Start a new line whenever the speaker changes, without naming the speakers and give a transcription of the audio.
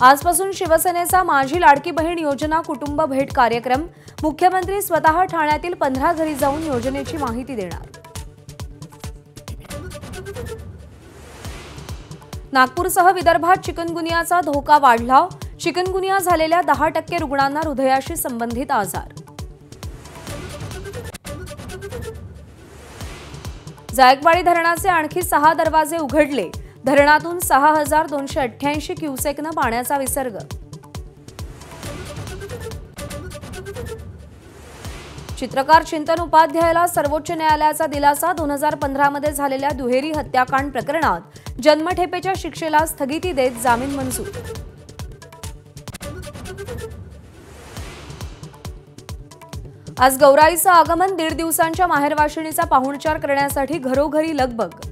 आजपासून शिवसेनेचा माझी लाडकी बहीण योजना कुटुंब भेट कार्यक्रम। मुख्यमंत्री स्वतः ठाण्यातील 15 घरी जाऊन योजनेची माहिती देणार। नागपूरसह विदर्भात चिकनगुनियाचा धोका वाढला। चिकनगुनिया झालेल्या 10% रुग्णांना हृदयाशी संबंधित आजार। जायकवाडी धरणाचे आणखी 6 दरवाजे उघडले। धरणातून 6288 क्युसेकनं पाण्याचा विसर्ग। चित्रकार चिंतन उपाध्यायला सर्वोच्च न्यायालयाचा दिलासा। 2015 मध्ये झालेल्या दुहेरी हत्याकांड प्रकरणात जन्मठेपेच्या शिक्षेला स्थगिती देत जामीन मंजूर। आज गौराईचं आगमन। 1.5 दिवसांच्या माहेरवाशिणीचा पाहुणचार करण्यासाठी घरोघरी लगबग।